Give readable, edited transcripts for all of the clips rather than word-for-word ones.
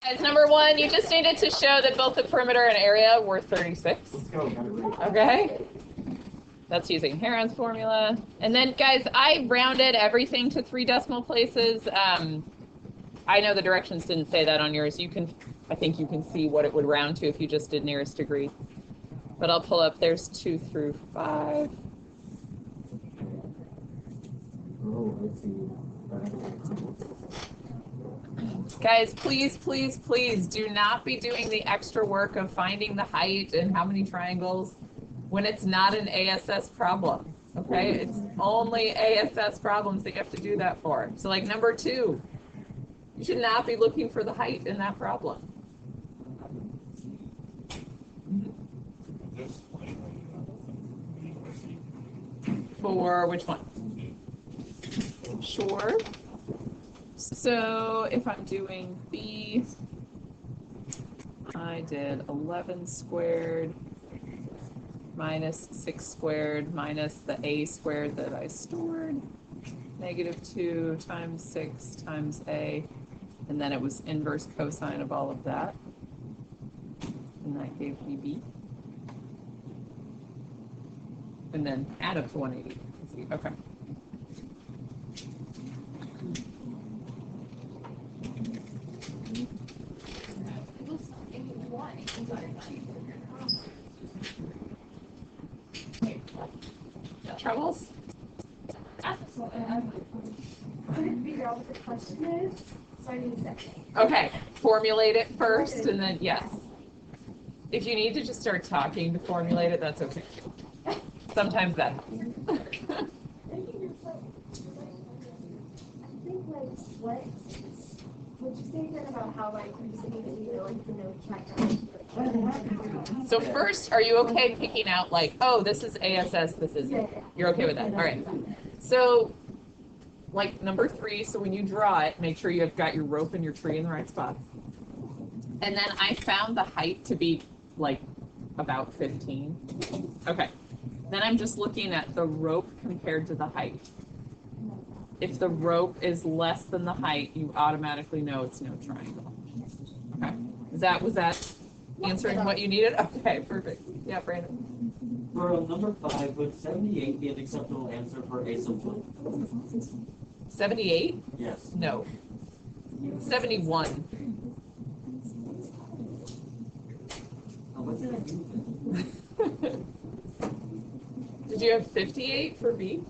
Guys, number one, you just needed to show that both the perimeter and area were 36. Okay. That's using Heron's formula. And then, guys, I rounded everything to 3 decimal places. I know the directions didn't say that on yours. I think you can see what it would round to if you just did nearest degree. But I'll pull up, there's 2 through 5. Oh, I see. Guys, please, please, please do not be doing the extra work of finding the height and how many triangles when it's not an ASS problem, okay? It's only ASS problems that you have to do that for. So like number 2, you should not be looking for the height in that problem. For which one? Sure. So if I'm doing B, I did 11 squared minus 6 squared minus the A squared that I stored, -2 times 6 times A, and then it was inverse cosine of all of that, and that gave me B. And then add up to 180. Okay. Troubles? Figure out what the question is, so I need a second. Okay, formulate it first, and then yes. If you need to just start talking to formulate it, that's okay. Sometimes that helps. I think what you say again about how you just need to know track down. So first, are you okay picking out like, oh, this is ASS, this isn't? You're okay with that? All right. So like number 3, so when you draw it, make sure you've got your rope and your tree in the right spot. And then I found the height to be like about 15. Okay. Then I'm just looking at the rope compared to the height. If the rope is less than the height, you automatically know it's no triangle. Okay. Was that answering what you needed? Okay, perfect. Yeah, Brandon. For number 5, would 78 be an acceptable answer for a sub 78? Yes. No. 71. What did I do then? Did you have 58 for B?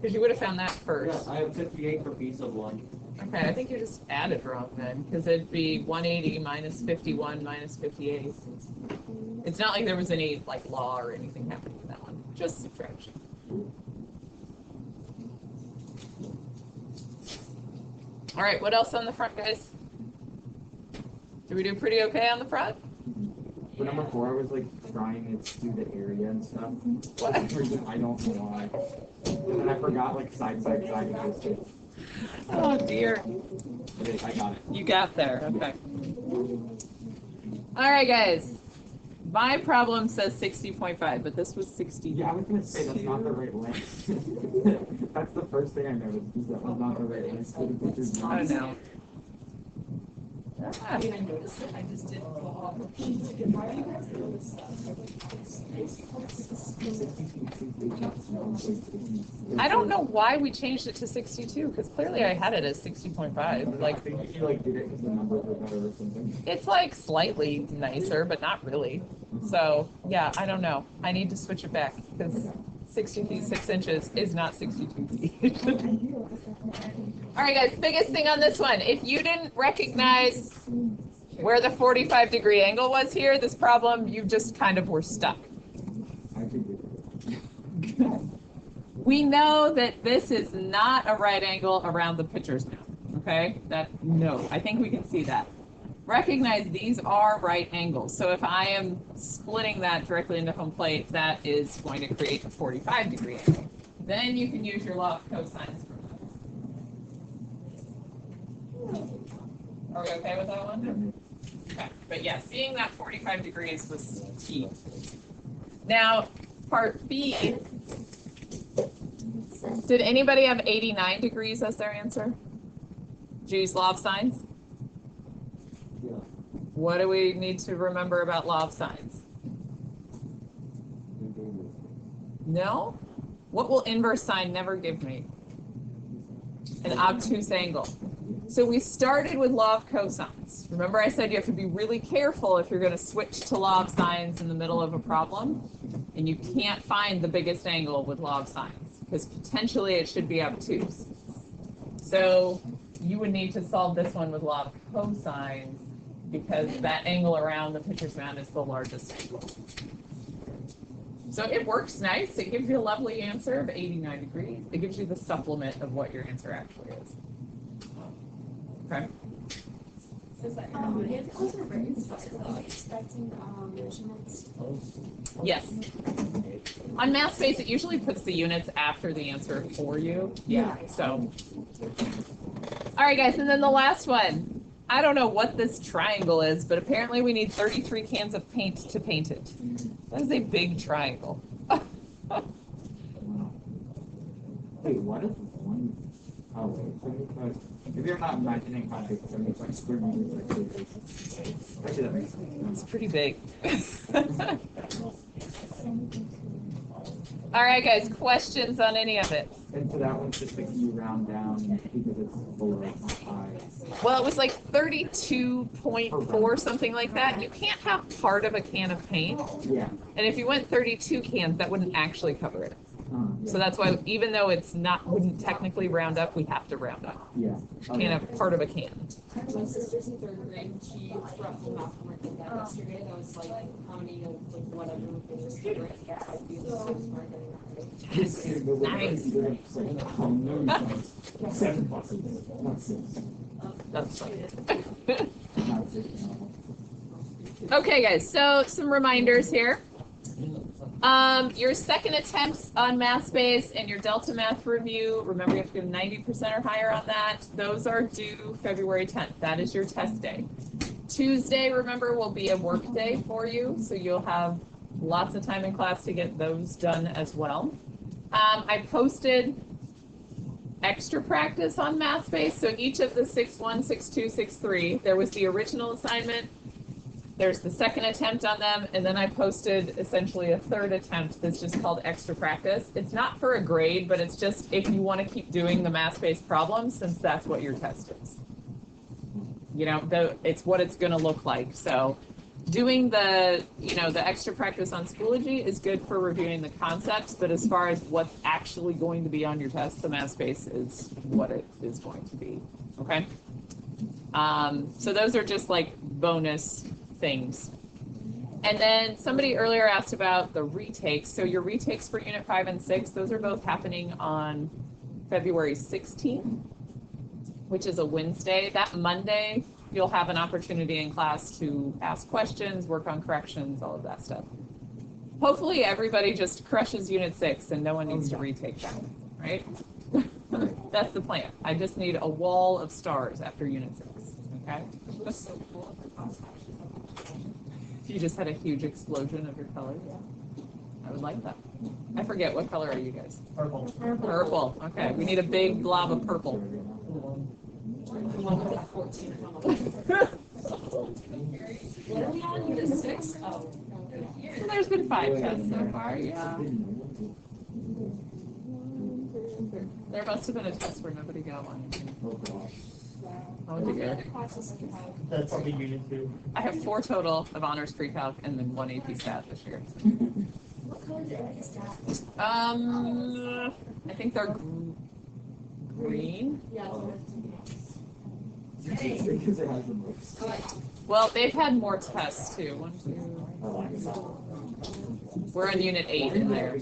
Because you would have found that first. Yeah, I have 58 for B sub 1. Okay, I think you just added wrong then, because it'd be 180 minus 51 minus 58. It's not like there was any like law or anything happening in that one, just subtraction. All right, what else on the front, guys? Did we do pretty okay on the front? For number 4, I was like trying to do the area and stuff. What? I don't know why. And then I forgot like side existed. Oh dear. I got it. You got there, okay. All right, guys. My problem says 60.5, but this was 60. Yeah, I was gonna say that's not the right length. That's the first thing I noticed, is that was not the right length. I know. Ah. I noticed it. I just didn't go off. I don't know why we changed it to 62, because clearly I had it as 60.5. Like, you like did it because the numbers were better or something. it's like slightly nicer, but not really. So yeah, I don't know. I need to switch it back because 60 feet 6 inches is not 62 feet. All right, guys. Biggest thing on this one: if you didn't recognize where the 45-degree angle was here, this problem, you just kind of were stuck. I figured. We know that this is not a right angle around the pictures now. Okay, no, I think we can see that. Recognize these are right angles. So if I am splitting that directly into home plate, that is going to create a 45-degree angle. Then you can use your law of cosines for that. Are we okay with that one? Okay, but yeah, seeing that 45 degrees was key. Now, part B, did anybody have 89 degrees as their answer? Did you use law of sines? What do we need to remember about law of sines? No? What will inverse sine never give me? An obtuse angle. So we started with law of cosines. Remember I said you have to be really careful if you're going to switch to law of sines in the middle of a problem, and you can't find the biggest angle with law of sines, because potentially it should be obtuse. So you would need to solve this one with law of cosines, because that angle around the pitcher's mound is the largest angle. So it works nice. It gives you a lovely answer of 89 degrees. It gives you the supplement of what your answer actually is. Okay. Yes. On MathSpace, it usually puts the units after the answer for you. Yeah, so. All right, guys, and then the last one. I don't know what this triangle is, but apparently we need 33 cans of paint to paint it. That is a big triangle. Wait, what is one? Oh, wait. If you're not imagining context, then it's like square meters. Actually, that makes sense. It's pretty big. All right, guys, questions on any of it? And so that one's just like you round down because it's below 5. Well, it was like 32.4, something like that. You can't have part of a can of paint. Yeah. And if you went 32 cans, that wouldn't actually cover it. Yeah. So that's why, even though it's not, wouldn't technically round up, we have to round up. Yeah. You can't have part of a can. My sister's in 3rd grade, she brought home math homework like that yesterday, that was like counting of like whatever with this favorite. Nice. 7 buses, not 6. That's fine. Not 6. Okay, guys, so some reminders here. Your second attempts on MathSpace and your Delta Math review, remember you have to get 90% or higher on that. Those are due February 10th. That is your test day. Tuesday, remember, will be a work day for you, so you'll have lots of time in class to get those done as well. I posted extra practice on MathSpace, so each of the 6-1, 6-2, 6-3, there was the original assignment, there's the second attempt on them, and then I posted essentially a third attempt that's just called extra practice. It's not for a grade, but it's just if you want to keep doing the math-based problems, since that's what your test is. You know, it's what it's going to look like. So doing the, the extra practice on Schoology is good for reviewing the concepts, but as far as what's actually going to be on your test, the MathSpace is what it is going to be. Okay? So those are just like bonus things. And then somebody earlier asked about the retakes. So your retakes for Unit 5 and 6, those are both happening on February 16th, which is a Wednesday. That Monday, you'll have an opportunity in class to ask questions, work on corrections, all of that stuff. Hopefully everybody just crushes Unit 6 and no one needs to retake that, right? That's the plan. I just need a wall of stars after Unit 6, okay? You just had a huge explosion of your color. Yeah. I would like that. I forget, what color are you guys? Purple. Purple. Okay, we need a big blob of purple. What are we on, Unit 6? Oh. So there's been 5 tests so far, yeah. There must have been a test where nobody got one. Oh dear. That's probably Unit 2. I have 4 total of honors pre-calc and then 1 AP stat this year. What color is that? I think they're green. Yeah. Because it has the most. Well, they've had more tests too. 1, 2. We're on Unit 8 in there.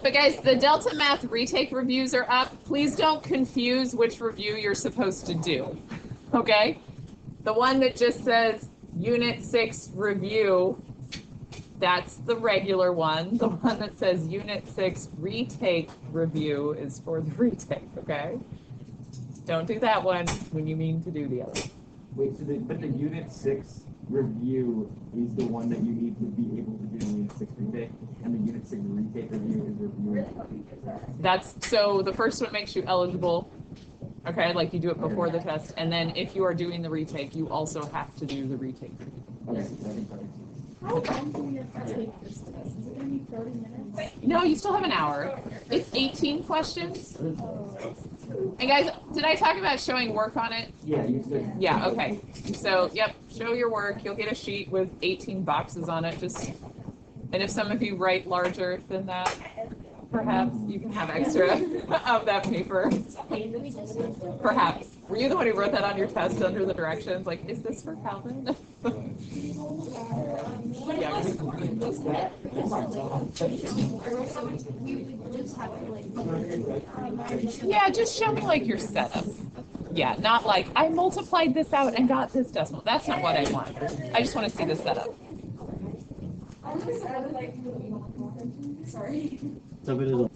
But guys, the Delta Math retake reviews are up. Please don't confuse which review you're supposed to do, okay? The one that just says Unit 6 review, that's the regular one. The one that says Unit 6 retake review is for the retake, okay? Don't do that one when you mean to do the other. Wait, so but the Unit 6 review is the one that you need to be able to do Unit 6 retake, and the Unit 6 retake review is review. That's, so the first one makes you eligible Okay, like you do it before the test, and then if you are doing the retake, you also have to do the retake. Okay, I think that makes sense. How long do we have to take this test? Is it gonna be 30 minutes? No, you still have an hour. It's 18 questions. And guys, did I talk about showing work on it? Yeah, you said. Yeah, okay. So, yep, show your work. You'll get a sheet with 18 boxes on it. And if some of you write larger than that, perhaps you can have extra of that paper. Perhaps. Were you the one who wrote that on your test under the directions? Like, is this for Calvin? Yeah. Yeah, just show me like your setup. Yeah, not like I multiplied this out and got this decimal. That's not what I want. I just want to see the setup. Sorry. So it is